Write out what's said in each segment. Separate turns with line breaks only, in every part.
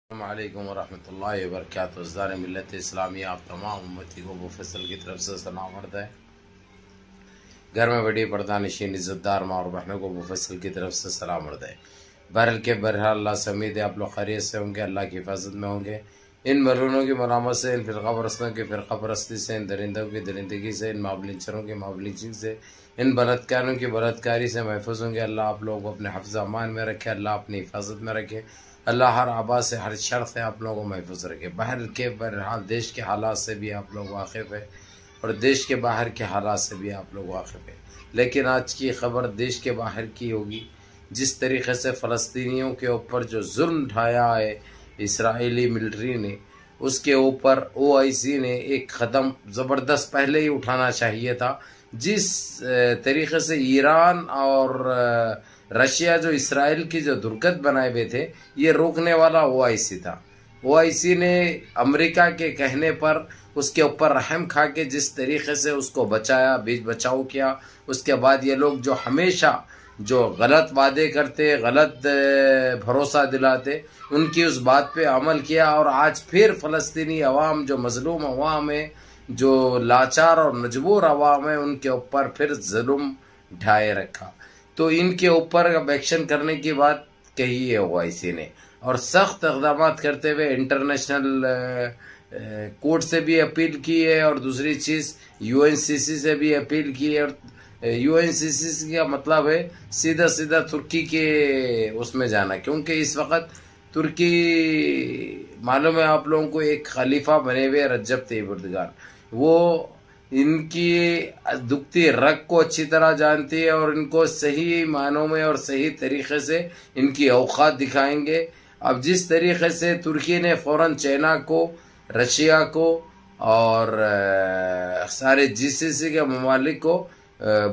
अस्सलामुअलैकुम वरहमतुल्लाहि वबरकातुहू। इज़्ज़ार मिल्लत इस्लामिया आप तमाम उम्मती को अबू फैसल की तरफ से सलाम अर्ज़ है। घर में बड़ी पर्दा नशीन इज़्ज़तदार माँ और बहनों को अबू फैसल की तरफ से सलाम अर्ज़ है। बहरहाल अल्लाह से उम्मीद है आप लोग खैरियत से होंगे, अल्लाह की हिफाजत में होंगे। इन मलूनों की मलामत से, इन फ़िरक़ा परस्तों की फ़िरक़ा परस्ती से, इन दरिंदों की दरिंदगी से, इन माबलिंचरों की माबलिंचिंग से, इन बलात्कारों की बलात्कारी से महफूज होंगे। अल्लाह आप लोगों को अपने हफ्ज़ अमान में रखे, अल्लाह अपनी हिफाजत में रखे, अल्लाह हर आबा से, हर शर से आप लोगों को महफूज रखे। बहरहाल देश के हालात से भी आप लोग वाकिफ़ है और देश के बाहर के हालात से भी आप लोग वाकिफ़ है। लेकिन आज की ख़बर देश के बाहर की होगी। जिस तरीक़े से फ़लस्तीनियों के ऊपर जो जुल्म ढाया है इसराइली मिलिट्री ने, उसके ऊपर OIC ने एक कदम ज़बरदस्त पहले ही उठाना चाहिए था। जिस तरीक़े से ईरान और रशिया जो इसराइल की जो दुर्गत बनाए हुए थे, ये रोकने वाला OIC था। OIC ने अमेरिका के कहने पर उसके ऊपर रहम खा के जिस तरीक़े से उसको बचाया, बीच बचाव किया, उसके बाद ये लोग जो हमेशा जो गलत वादे करते, गलत भरोसा दिलाते, उनकी उस बात पे अमल किया और आज फिर फ़लस्तीनी अवाम जो मज़लूम अवाम है, जो लाचार और मजबूर अवाम है, उनके ऊपर फिर जुल्म ढाए रखा। तो इनके ऊपर अब एक्शन करने की बात कही है OIC ने और सख्त इक़दाम करते हुए इंटरनेशनल कोर्ट से भी अपील की है और दूसरी चीज़ UNCC से भी अपील की है। और UNCC का मतलब है सीधा सीधा तुर्की के उसमें जाना, क्योंकि इस वक्त तुर्की मालूम है आप लोगों को एक खलीफा बने हुए रज्जब तय्यिप एर्दोगान, वो इनकी दुखती रग को अच्छी तरह जानती है और इनको सही मानों में और सही तरीक़े से इनकी औकात दिखाएंगे। अब जिस तरीक़े से तुर्की ने फ़ौरन चाइना को, रशिया को और सारे GCC के ममालिक को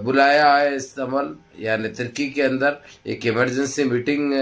बुलाया है इस्तांबुल यानी तुर्की के अंदर एक इमरजेंसी मीटिंग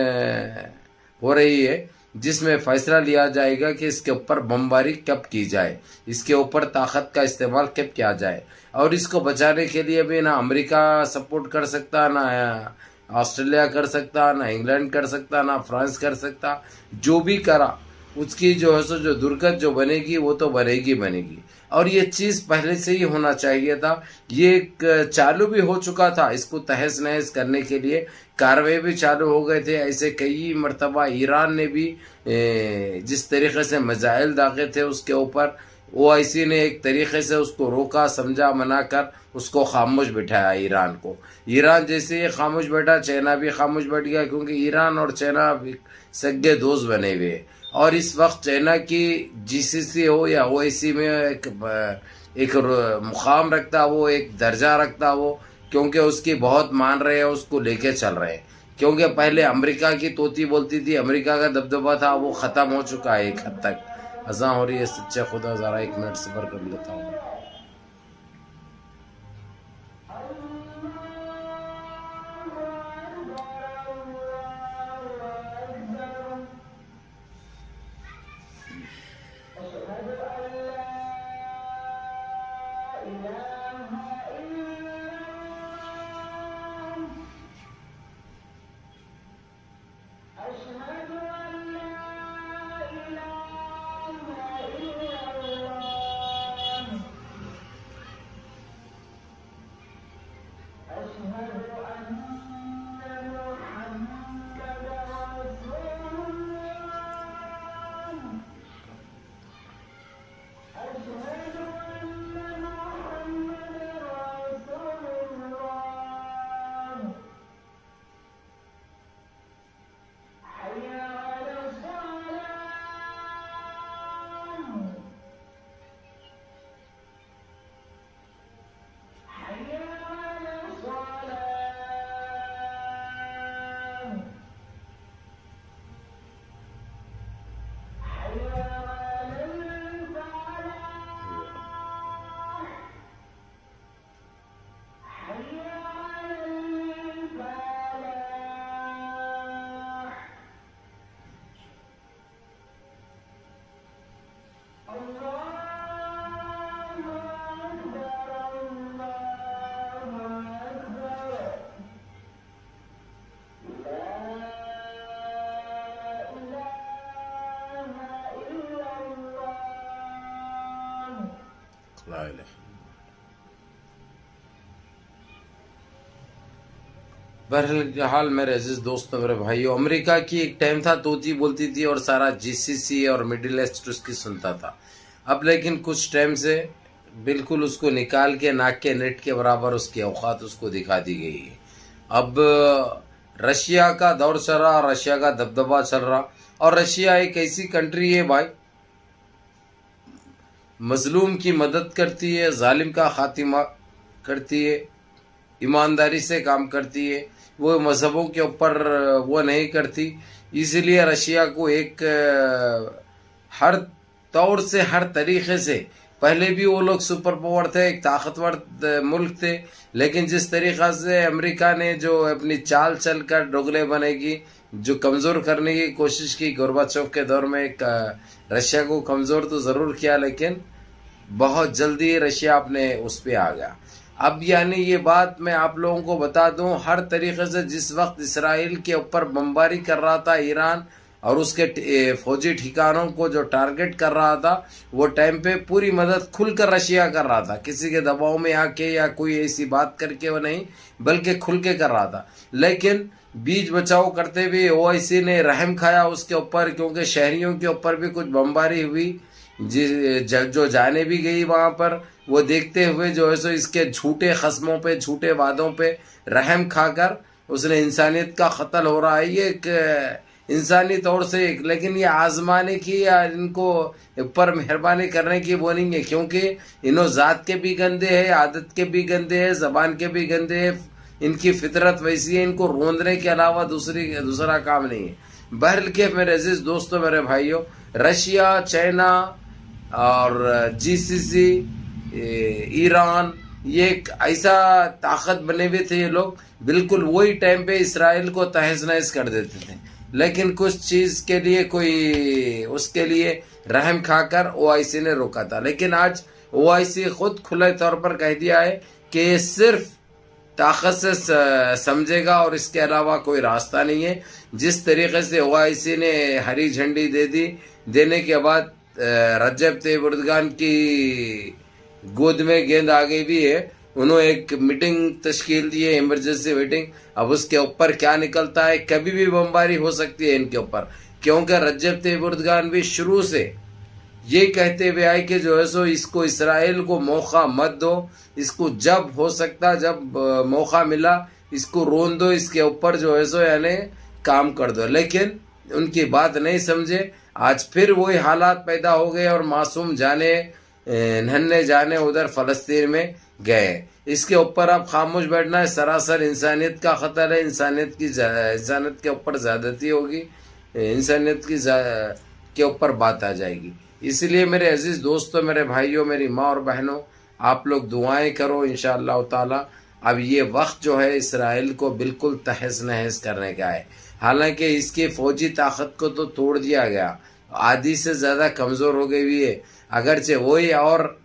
हो रही है, जिसमें फ़ैसला लिया जाएगा कि इसके ऊपर बमबारी कब की जाए, इसके ऊपर ताकत का इस्तेमाल कब किया जाए। और इसको बचाने के लिए भी ना अमेरिका सपोर्ट कर सकता, ना ऑस्ट्रेलिया कर सकता, ना इंग्लैंड कर सकता, ना फ्रांस कर सकता। जो भी करा उसकी जो है सो जो दुर्गत जो बनेगी वो तो बनेगी और ये चीज़ पहले से ही होना चाहिए था। ये एक चालू भी हो चुका था, इसको तहस नहस करने के लिए कार्रवाई भी चालू हो गए थे। ऐसे कई मरतबा ईरान ने भी जिस तरीक़े से मिसाइल दागे थे उसके ऊपर OIC ने एक तरीक़े से उसको रोका, समझा, मना कर उसको खामोश बिठाया ईरान को। ईरान जैसे ही खामोश बैठा, चाइना भी खामोश बैठ गया, क्योंकि ईरान और चाइना सगे दोस्त बने हुए। और इस वक्त चाइना की GCC हो या OIC में एक मुकाम रखता, वो एक दर्जा रखता वो, क्योंकि उसकी बहुत मान रहे हैं, उसको लेके चल रहे हैं। क्योंकि पहले अमेरिका की तोती बोलती थी, अमेरिका का दबदबा था, वो ख़त्म हो चुका है एक हद तक। अज़ां हो रही है, सच्चे खुदा ज़रा 1 मिनट सब्र कर लेता हूँ। बहरहाल मेरे अजीज दोस्तों, मेरे भाइयों, अमेरिका की एक टाइम था तोती बोलती थी और सारा जीसीसी और मिडिल ईस्ट उसकी सुनता था। अब लेकिन कुछ टाइम से बिल्कुल उसको निकाल के नाक के नेट के बराबर उसकी औकात उसको दिखा दी गई है। अब रशिया का दौर चल रहा, रशिया का दबदबा चल रहा, और रशिया एक ऐसी कंट्री है भाई, मजलूम की मदद करती है, जालिम का खातिमा करती है, ईमानदारी से काम करती है, वो मजहबों के ऊपर वो नहीं करती। इसलिए रशिया को एक हर तौर से, हर तरीके से, पहले भी वो लोग सुपर पावर थे, एक ताकतवर मुल्क थे, लेकिन जिस तरीका से अमेरिका ने जो अपनी चाल चल कर डोगले बनेगी, जो कमजोर करने की कोशिश की गोरबाचोव के दौर में, एक रशिया को कमजोर तो जरूर किया, लेकिन बहुत जल्दी रशिया अपने उस पे आ गया। अब यानी ये बात मैं आप लोगों को बता दूं, हर तरीके से जिस वक्त इसराइल के ऊपर बमबारी कर रहा था ईरान और उसके फौजी ठिकानों को जो टारगेट कर रहा था, वो टाइम पे पूरी मदद खुलकर रशिया कर रहा था, किसी के दबाव में आके या कोई ऐसी बात करके वो नहीं, बल्कि खुल के कर रहा था। लेकिन बीच बचाव करते हुए ओआईसी ने रहम खाया उसके ऊपर, क्योंकि शहरियों के ऊपर भी कुछ बमबारी हुई, जो जाने भी गई वहां पर, वो देखते हुए जो है सो इसके झूठे खस्मों पे, झूठे वादों पे रहम खाकर उसने इंसानियत का कत्ल हो रहा है। ये एक इंसानी तौर से एक, लेकिन ये आजमाने की या इनको ऊपर मेहरबानी करने की वो नहीं है, क्योंकि इन्हों जात के भी गंदे हैं, आदत के भी गंदे हैं, जबान के भी गंदे हैं, इनकी फितरत वैसी है, इनको रोंदने के अलावा दूसरा काम नहीं है। बहरहाल के मेरे अजीज दोस्तों, मेरे भाइयों, रशिया, चाइना और जीसीसी, ईरान, ये एक ऐसा ताकत बने हुए थे ये लोग, बिल्कुल वही टाइम पे इसराइल को तहस नहस कर देते थे, लेकिन कुछ चीज के लिए कोई उसके लिए रहम खाकर ओआईसी ने रोका था। लेकिन आज ओआईसी खुद खुले तौर पर कह दिया है कि ये सिर्फ ताकत से समझेगा और इसके अलावा कोई रास्ता नहीं है। जिस तरीके से ओआईसी ने हरी झंडी दे दी, देने के बाद रजब तैयब एर्दोगान की गोद में गेंद आ गई भी है, उन्होंने एक मीटिंग तश्कील दी है, इमरजेंसी मीटिंग। अब उसके ऊपर क्या निकलता है, कभी भी बमबारी हो सकती है इनके ऊपर, क्योंकि रजब तैयब एर्दोगान भी शुरू से ये कहते हुए आए कि जो है सो इसको, इसराइल को मौका मत दो, इसको जब हो सकता, जब मौका मिला इसको रोन दो, इसके ऊपर जो है सो यानी काम कर दो। लेकिन उनकी बात नहीं समझे, आज फिर वही हालात पैदा हो गए और मासूम जाने, नन्हे जाने उधर फलस्तीन में गए। इसके ऊपर अब खामोश बैठना है, सरासर इंसानियत का खतरा है, इंसानियत के ऊपर ज्यादती होगी, इंसानियत के ऊपर बात आ जाएगी। इसलिए मेरे अजीज दोस्तों, मेरे भाइयों, मेरी माँ और बहनों, आप लोग दुआएं करो इंशाअल्लाह ताला। अब ये वक्त जो है इसराइल को बिल्कुल तहस नहस करने का है। हालांकि इसकी फौजी ताकत को तो तोड़ दिया गया, आधी से ज्यादा कमजोर हो गई हुई है। अगरचे वही और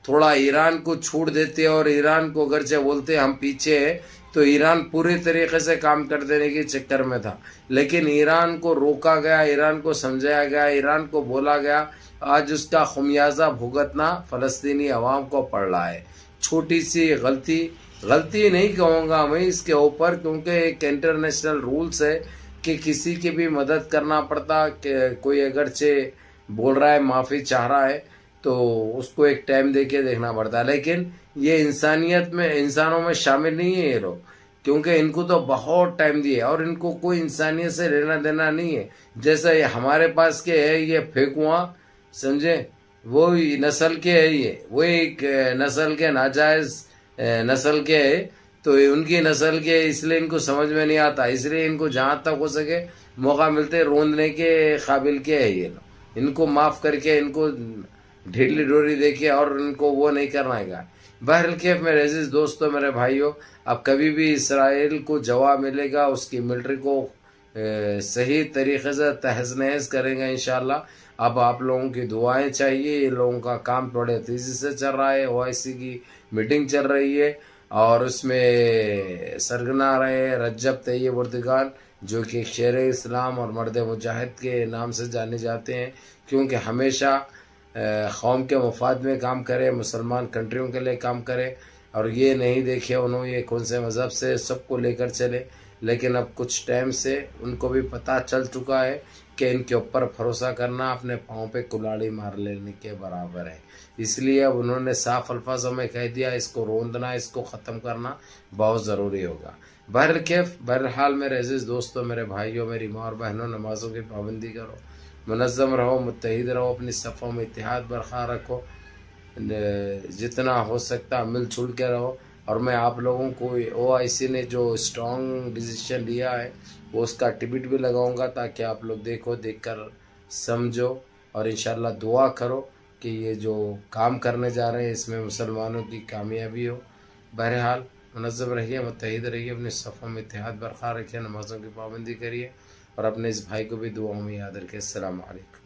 थोड़ा ईरान को छूट देते और ईरान को अगरचे बोलते हम पीछे है, तो ईरान पूरे तरीके से काम कर देने के चक्कर में था, लेकिन ईरान को रोका गया, ईरान को समझाया गया, ईरान को बोला गया। आज उसका खुमियाजा भुगतना फलस्तीनी अवाम को पड़ रहा है। छोटी सी गलती नहीं कहूँगा मैं इसके ऊपर, क्योंकि एक इंटरनेशनल रूल्स है कि किसी की भी मदद करना पड़ता, कि कोई अगरचे बोल रहा है, माफ़ी चाह रहा है, तो उसको एक टाइम दे के देखना पड़ता है। लेकिन ये इंसानियत में, इंसानों में शामिल नहीं है ये लोग, क्योंकि इनको तो बहुत टाइम दिए और इनको कोई इंसानियत से लेना देना नहीं है। जैसा ये हमारे पास के है, ये फेंकुआ समझे, वो नस्ल के है, ये वो एक नस्ल के नाजायज नस्ल के है, तो उनकी नस्ल के, इसलिए इनको समझ में नहीं आता। इसलिए इनको जहां तक हो सके मौका मिलते रोंदने के काबिल के है ये लोग। इनको माफ करके, इनको ढीली डोरी देके और इनको वो नहीं करना है। बहरहाल के मेरे अजीज दोस्तों, मेरे भाइयों, अब कभी भी इसराइल को जवाब मिलेगा, उसकी मिलिट्री को सही तरीके से तहस नहस करेंगे इंशाल्लाह। अब आप लोगों की दुआएं चाहिए। ये लोगों का काम थोड़े तेजी से चल रहा है, ओआईसी की मीटिंग चल रही है और उसमें सरगना रहे रजब तैयब एर्दोगान, जो कि शेर इस्लाम और मर्द मुजाहिद के नाम से जाने जाते हैं, क्योंकि हमेशा कौम के मफाद में काम करे, मुसलमान कंट्रियों के लिए काम करे, और ये नहीं देखे उन्होंने ये कौन से मज़हब से सबको लेकर चले। लेकिन अब कुछ टाइम से उनको भी पता चल चुका है कि इनके ऊपर भरोसा करना अपने पाँव पे कुल्हाड़ी मार लेने के बराबर है। इसलिए अब उन्होंने साफ अल्फाजों में कह दिया, इसको रोंदना, इसको ख़त्म करना बहुत ज़रूरी होगा। बहरहाल मेरे अजीज़ दोस्तों, मेरे भाइयों, मेरी माँ और बहनों, नमाज़ों की पाबंदी करो, मुनज़्ज़म रहो, मुत्तहिद रहो, अपनी सफ़ों में इत्तेहाद बरकरार रखो, जितना हो सकता मिलजुल के रहो। और मैं आप लोगों को OIC ने जो स्ट्रॉन्ग डिसीजन लिया है वो उसका टिबिट भी लगाऊंगा, ताकि आप लोग देखकर समझो और इंशाल्लाह दुआ करो कि ये जो काम करने जा रहे हैं इसमें मुसलमानों की कामयाबी हो। बहरहाल मुनज़्ज़म रहिए, मुत्तहिद रहिए, अपने सफ़ों में इत्तेहाद बरकरार रखिए, नमाज़ों की पाबंदी करिए और अपने इस भाई को भी दुआओं में याद रखिए। अस्सलामु अलैकुम।